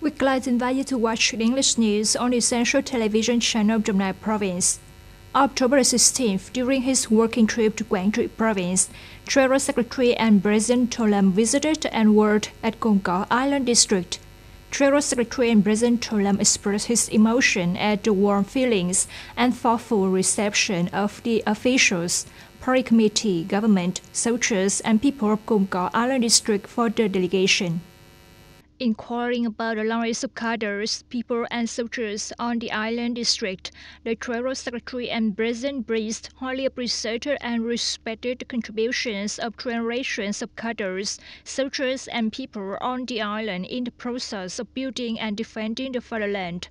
We'd like to invite you to watch the English news on the Central Television channel of Đồng Nai Province. October 16th, during his working trip to Quảng Trị Province, Treasury Secretary and President Tô Lâm visited and worked at Cồn Cỏ Island District. Treasury Secretary and President Tô Lâm expressed his emotion at the warm feelings and thoughtful reception of the officials, party committee, government, soldiers, and people of Cồn Cỏ Island District for the delegation. Inquiring about the lives of cadres, people and soldiers on the island district, the Treasury Secretary and President Breast highly appreciated and respected the contributions of generations of cadres, soldiers and people on the island in the process of building and defending the fatherland.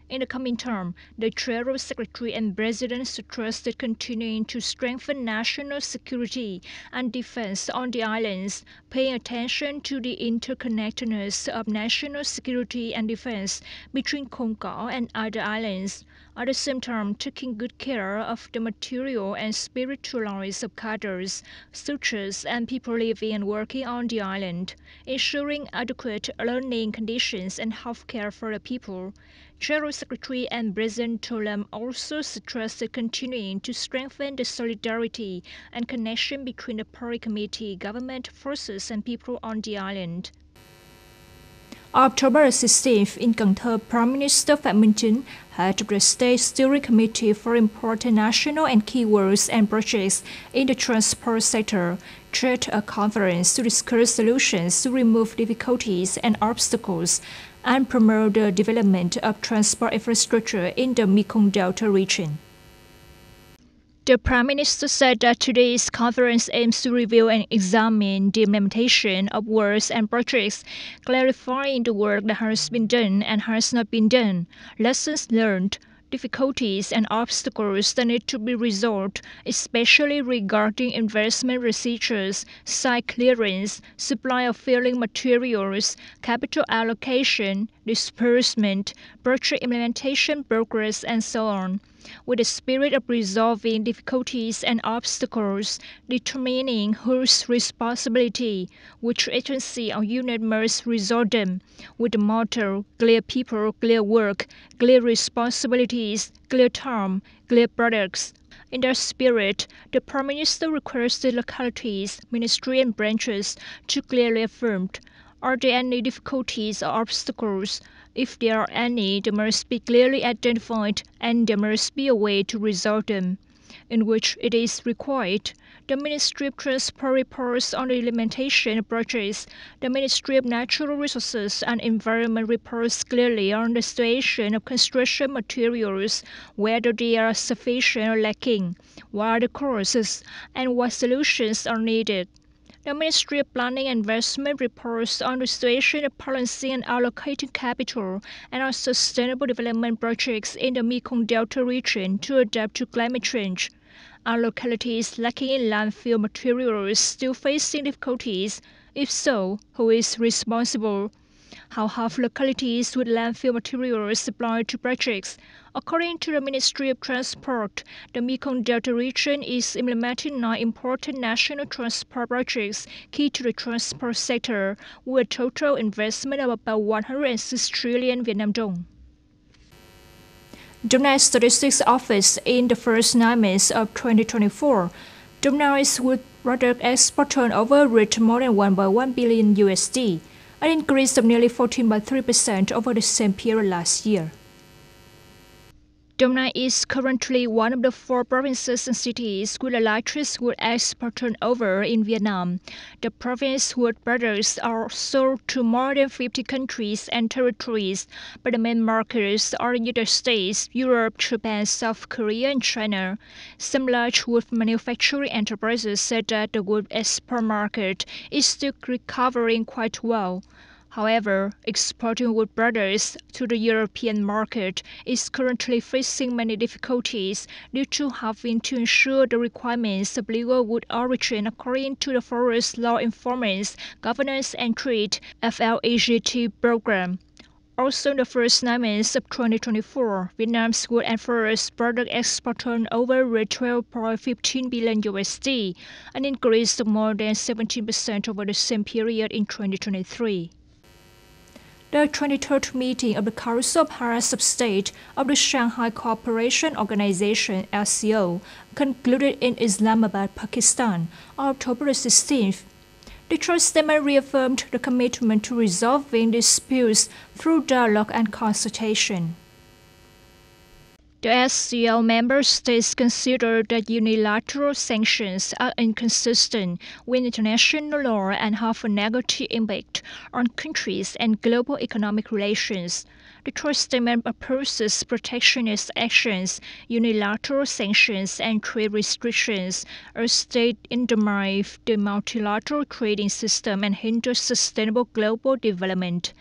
In the coming term, the Treasury Secretary and President suggested continuing to strengthen national security and defense on the islands, paying attention to the interconnectedness of national security and defense between Cồn Cỏ and other islands. At the same time, taking good care of the material and spiritual lives of cadres, soldiers, and people living and working on the island, ensuring adequate learning conditions and health care for the people. Treasury Secretary and President Tô Lâm also suggested continuing to strengthen the solidarity and connection between the party committee, government, forces, and people on the island. October 16th, in Cần Thơ, Prime Minister Phạm Minh Chính, head of the State Steering Committee for Important National and Keywords and Projects in the Transport Sector, chaired a conference to discuss solutions to remove difficulties and obstacles and promote the development of transport infrastructure in the Mekong Delta region. The Prime Minister said that today's conference aims to review and examine the implementation of works and projects, clarifying the work that has been done and has not been done, lessons learned, difficulties and obstacles that need to be resolved, especially regarding investment procedures, site clearance, supply of filling materials, capital allocation, disbursement, project implementation progress, and so on. With the spirit of resolving difficulties and obstacles, determining whose responsibility, which agency or unit must resolve them, with the motto, clear people, clear work, clear responsibilities, clear time, clear products. In that spirit, the Prime Minister requested localities, ministry and branches to clearly affirm, are there any difficulties or obstacles? If there are any, they must be clearly identified and there must be a way to resolve them. In which it is required, the Ministry of Transport reports on the implementation of projects. The Ministry of Natural Resources and Environment reports clearly on the situation of construction materials, whether they are sufficient or lacking, what are the causes, and what solutions are needed. The Ministry of Planning and Investment reports on the situation of balancing and allocating capital and on sustainable development projects in the Mekong Delta region to adapt to climate change. Are localities lacking in landfill materials still facing difficulties? If so, who is responsible? How have localities with landfill materials supplied to projects? According to the Ministry of Transport, the Mekong Delta region is implementing 9 important national transport projects key to the transport sector, with a total investment of about 106 trillion Vietnam dong. Đồng Nai Statistics Office in the first 9 months of 2024, Đồng Nai's wood product export turnover reached more than 1.1 billion USD, an increase of nearly 14.3% over the same period last year. Đồng Nai is currently one of the 4 provinces and cities with the largest wood export turnover in Vietnam. The province's wood products are sold to more than 50 countries and territories, but the main markets are the United States, Europe, Japan, South Korea, and China. Some large wood manufacturing enterprises said that the wood export market is still recovering quite well. However, exporting wood products to the European market is currently facing many difficulties due to having to ensure the requirements of legal wood origin according to the Forest Law Enforcement, Governance and Trade (FLEGT) program. Also, in the first 9 months of 2024, Vietnam's wood and forest product export turnover reached $12.15 billion, an increase of more than 17% over the same period in 2023. The 23rd meeting of the Council of Heads of State of the Shanghai Cooperation Organization (SCO) concluded in Islamabad, Pakistan, on October 16th. The joint statement reaffirmed the commitment to resolving disputes through dialogue and consultation. The SCO member states consider that unilateral sanctions are inconsistent with international law and have a negative impact on countries and global economic relations. The joint statement opposes protectionist actions, unilateral sanctions, and trade restrictions, as they undermine the multilateral trading system and hinder sustainable global development.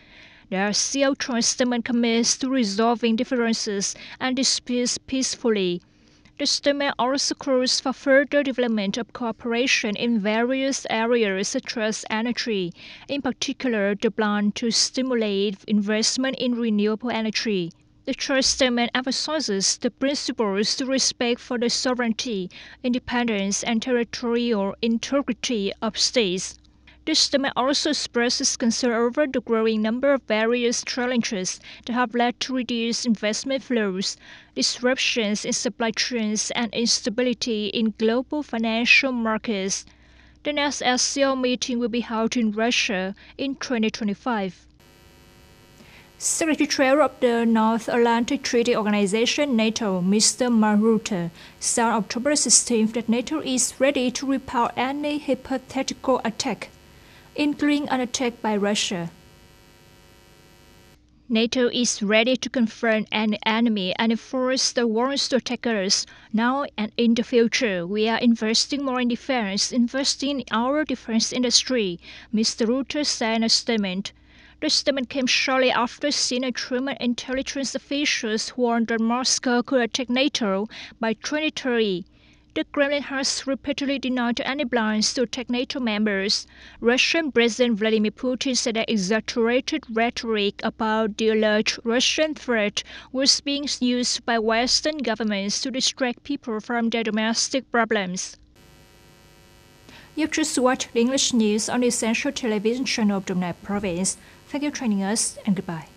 The SCO joint statement commits to resolving differences and disputes peacefully. The statement also calls for further development of cooperation in various areas such as energy, in particular the plan to stimulate investment in renewable energy. The joint statement emphasizes the principles to respect for the sovereignty, independence, and territorial integrity of states. This statement also expresses concern over the growing number of various challenges that have led to reduced investment flows, disruptions in supply chains, and instability in global financial markets. The next SCO meeting will be held in Russia in 2025. Secretary of the North Atlantic Treaty Organization (NATO), Mr. Mark Rutte, said on October 16 that NATO is ready to repel any hypothetical attack, including an attack by Russia. NATO is ready to confront an enemy and a force that wants to attack us. Now and in the future, we are investing more in defense, investing in our defense industry, Mr. Rutte said in a statement. The statement came shortly after senior German intelligence officials warned that Moscow could attack NATO by 2030. The Kremlin has repeatedly denied any plans to attack NATO members. Russian President Vladimir Putin said that exaggerated rhetoric about the alleged Russian threat was being used by Western governments to distract people from their domestic problems. You've just watched the English news on the Essential Television channel of Dong Nai Province. Thank you for joining us, and goodbye.